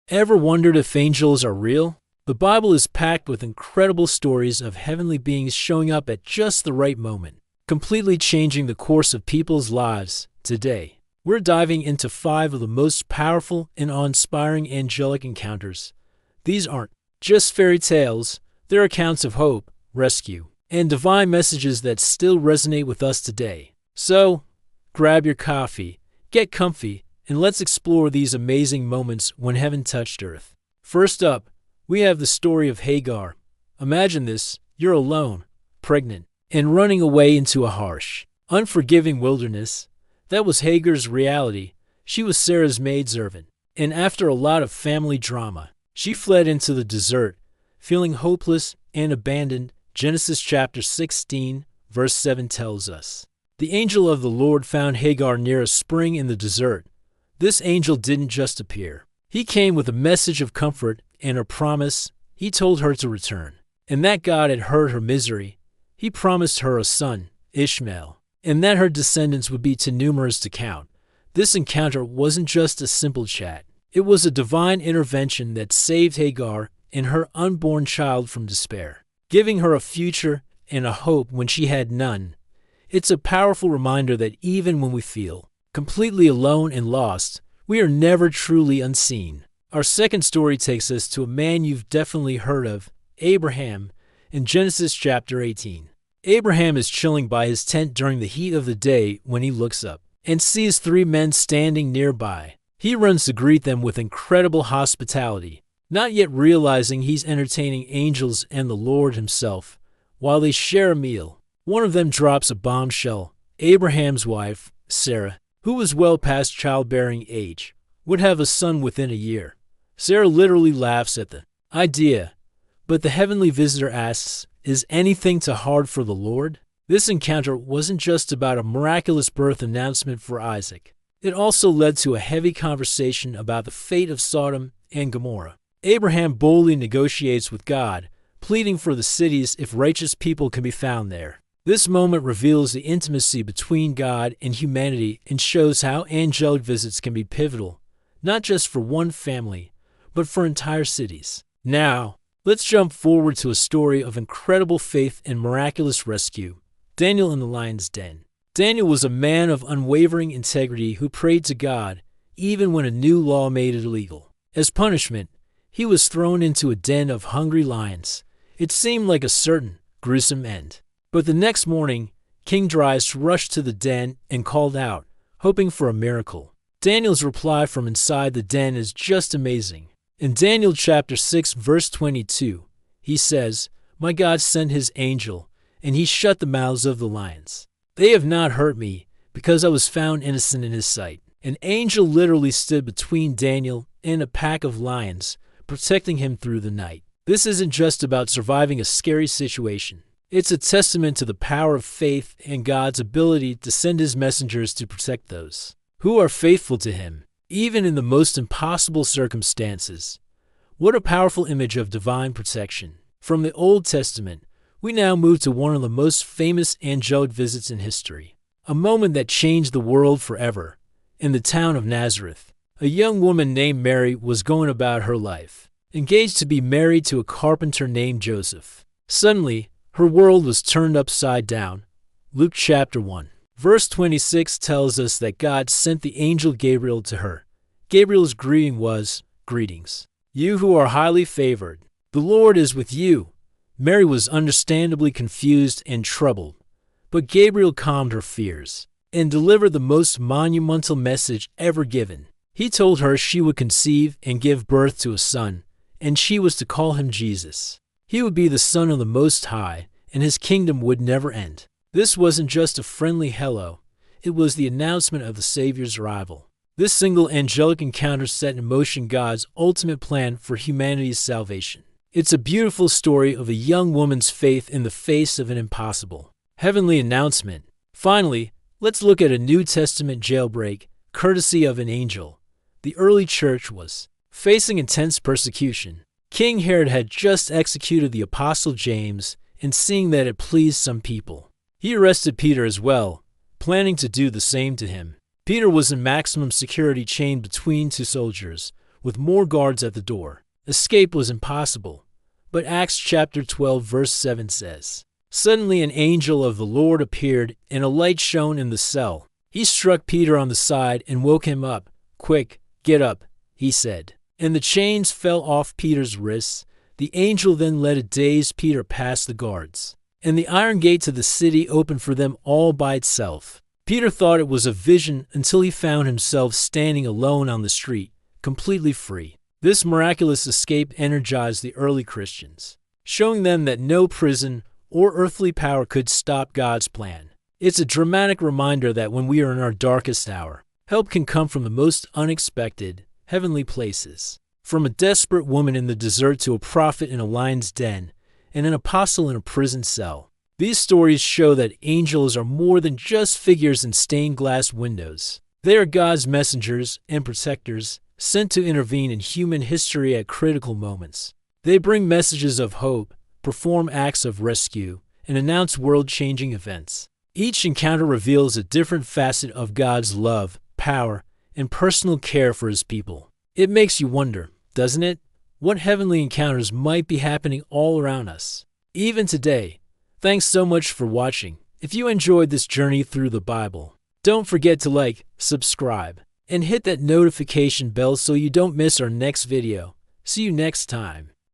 Ever wondered if angels are real? The Bible is packed with incredible stories of heavenly beings showing up at just the right moment, completely changing the course of people's lives. Today, we're diving into 5 of the most powerful and awe-inspiring angelic encounters. These aren't just fairy tales, they're accounts of hope, rescue, and divine messages that still resonate with us today. So, grab your coffee, get comfy, and let's explore these amazing moments when heaven touched earth. First up, we have the story of Hagar. Imagine this: you're alone, pregnant, and running away into a harsh, unforgiving wilderness. That was Hagar's reality. She was Sarah's maidservant, and after a lot of family drama, she fled into the desert, feeling hopeless and abandoned. Genesis chapter 16, verse 7 tells us, "The angel of the Lord found Hagar near a spring in the desert." This angel didn't just appear. He came with a message of comfort and a promise. He told her to return, and that God had heard her misery. He promised her a son, Ishmael, and that her descendants would be too numerous to count. This encounter wasn't just a simple chat. It was a divine intervention that saved Hagar and her unborn child from despair, giving her a future and a hope when she had none. It's a powerful reminder that even when we feel completely alone and lost, we are never truly unseen. Our second story takes us to a man you've definitely heard of, Abraham, in Genesis chapter 18. Abraham is chilling by his tent during the heat of the day when he looks up and sees 3 men standing nearby. He runs to greet them with incredible hospitality, not yet realizing he's entertaining angels and the Lord himself. While they share a meal, one of them drops a bombshell. Abraham's wife, Sarah, who was well past childbearing age, would have a son within a year. Sarah literally laughs at the idea, but the heavenly visitor asks, "Is anything too hard for the Lord?" This encounter wasn't just about a miraculous birth announcement for Isaac. It also led to a heavy conversation about the fate of Sodom and Gomorrah. Abraham boldly negotiates with God, pleading for the cities if righteous people can be found there. This moment reveals the intimacy between God and humanity and shows how angelic visits can be pivotal, not just for one family, but for entire cities. Now, let's jump forward to a story of incredible faith and miraculous rescue. Daniel in the lion's den. Daniel was a man of unwavering integrity who prayed to God even when a new law made it illegal. As punishment, he was thrown into a den of hungry lions. It seemed like a certain, gruesome end. But the next morning, King Darius rushed to the den and called out, hoping for a miracle. Daniel's reply from inside the den is just amazing. In Daniel chapter 6, verse 22, he says, "My God sent his angel, and he shut the mouths of the lions. They have not hurt me, because I was found innocent in his sight." An angel literally stood between Daniel and a pack of lions, protecting him through the night. This isn't just about surviving a scary situation. It's a testament to the power of faith and God's ability to send his messengers to protect those who are faithful to him, even in the most impossible circumstances. What a powerful image of divine protection. From the Old Testament, we now move to one of the most famous angelic visits in history, a moment that changed the world forever. In the town of Nazareth, a young woman named Mary was going about her life, engaged to be married to a carpenter named Joseph. Suddenly, her world was turned upside down. Luke chapter 1, verse 26 tells us that God sent the angel Gabriel to her. Gabriel's greeting was, "Greetings, you who are highly favored. The Lord is with you." Mary was understandably confused and troubled, but Gabriel calmed her fears and delivered the most monumental message ever given. He told her she would conceive and give birth to a son, and she was to call him Jesus. He would be the Son of the Most High, and his kingdom would never end. This wasn't just a friendly hello, it was the announcement of the Savior's arrival. This single angelic encounter set in motion God's ultimate plan for humanity's salvation. It's a beautiful story of a young woman's faith in the face of an impossible heavenly announcement. Finally, let's look at a New Testament jailbreak, courtesy of an angel. The early church was facing intense persecution. King Herod had just executed the apostle James, and seeing that it pleased some people, he arrested Peter as well, planning to do the same to him. Peter was in maximum security chained between 2 soldiers, with more guards at the door. Escape was impossible. But Acts chapter 12 verse 7 says, "Suddenly an angel of the Lord appeared, and a light shone in the cell. He struck Peter on the side and woke him up. 'Quick, get up,' he said. And the chains fell off Peter's wrists. The angel then led a dazed Peter past the guards, and the iron gate to the city opened for them all by itself. Peter thought it was a vision until he found himself standing alone on the street, completely free. This miraculous escape energized the early Christians, showing them that no prison or earthly power could stop God's plan. It's a dramatic reminder that when we are in our darkest hour, help can come from the most unexpected, heavenly places. From a desperate woman in the desert to a prophet in a lion's den, and an apostle in a prison cell. These stories show that angels are more than just figures in stained glass windows. They are God's messengers and protectors, sent to intervene in human history at critical moments. They bring messages of hope, perform acts of rescue, and announce world-changing events. Each encounter reveals a different facet of God's love, power, and personal care for His people. It makes you wonder, doesn't it? What heavenly encounters might be happening all around us, even today. Thanks so much for watching. If you enjoyed this journey through the Bible, don't forget to like, subscribe, and hit that notification bell so you don't miss our next video. See you next time.